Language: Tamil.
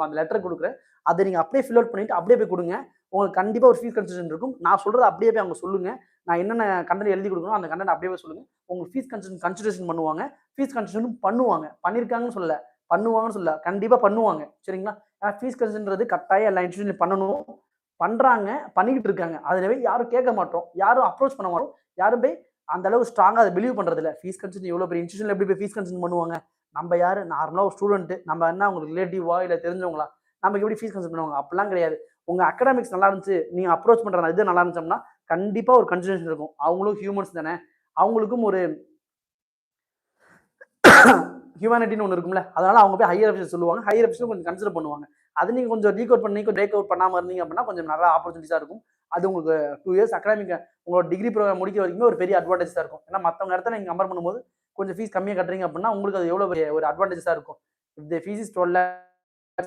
இருக்கும், அந்த லெட்டர் கொடுக்குறேன், அதை நீங்கள் அப்படியே ஃபில் அவுட் பண்ணிட்டு அப்படியே போய் கொடுங்க. உங்களுக்கு கண்டிப்பாக ஒரு ஃபீஸ் கன்செஷன் இருக்கும். நான் சொல்கிறது அப்படியே போய் அவங்க சொல்லுங்கள். நான் என்னென்ன கண்டென்ட் எழுதி கொடுக்கணும் அந்த கண்டென்ட் அப்படியே போய் சொல்லுங்கள். உங்களுக்கு ஃபீஸ் கன்சிடரேஷன் பண்ணுவாங்க. ஃபீஸ் கன்சிடரேஷன் பண்ணுவாங்க. பண்ணியிருக்காங்கன்னு சொல்லல, பண்ணுவாங்கன்னு சொல்லல, கண்டிப்பாக பண்ணுவாங்க. சரிங்களா? ஏன்னா ஃபீஸ் கன்சிடரேஷன்றது கட்டாயம் எல்லா இன்ஸ்டியூஷன்லையும் பண்ணணும். பண்ணுறாங்க, பண்ணிக்கிட்டு இருக்காங்க. அதில் போய் யாரும் கேட்க மாட்டோம், யாரும் அப்ரோச் பண்ண மாட்டோம், யாரும் போய் அந்த அளவு ஸ்ட்ராங்காக அதை பிலீவ் பண்ணுறது இல்லை. ஃபீஸ் கன்செஷன் எவ்வளோ பெரிய இன்ஸ்டியூஷனில் எப்படி போய் ஃபீஸ் கன்செஷன் பண்ணுவாங்க? நம்ம யார் நார்மலாக ஒரு ஸ்டூடெண்ட், நம்ம என்ன உங்களுக்கு ரிலேட்டிவா இல்லை தெரிஞ்சவங்களா, நமக்கு எப்படி ஃபீஸ் கன்செஷன் பண்ணுவாங்க? அப்படிலாம் கிடையாது. உங்கள் அகாடமிக்ஸ் நல்லா இருந்துச்சு, நீங்கள் அப்ரோச் பண்ணுற இது நல்லா இருந்துச்சோம்னா கண்டிப்பாக ஒரு கன்சிடரேஷன் இருக்கும். அவங்களும் ஹியூமன்ஸ் தானே, அவங்களுக்கும் ஒரு ஹியூமனிட்டின்னு ஒன்று இருக்கும்ல, அதனால அவங்க போய் ஹையர் ஆஃபீஸர் சொல்லுவாங்க, ஹையர் ஆஃபீஸர் கொஞ்சம் கன்சிடர் பண்ணுவாங்க. அது நீங்கள் கொஞ்சம் டீகோட் பண்ணி பிரேக் அவுட் பண்ணாமல் இருந்தீங்க அப்படின்னா கொஞ்சம் நல்ல ஆப்பர்ச்சுனிட்டிஸாக இருக்கும். அது உங்களுக்கு 2 இயர்ஸ் அகாடமிக் உங்களோட டிகிரி ப்ரோக்ராம் முடிக்கிற வரைக்குமே ஒரு பெரிய அட்வான்டேஜாக இருக்கும். ஏன்னா மற்றவங்க இடத்துல நீங்கள் கம்பேர் பண்ணும்போது கொஞ்சம் ஃபீஸ் கம்மியாக கட்டுறீங்க அப்படின்னா உங்களுக்கு அது எவ்வளோ பெரிய ஒரு அட்வான்டேஜாக இருக்கும். If the fees is 12 lakh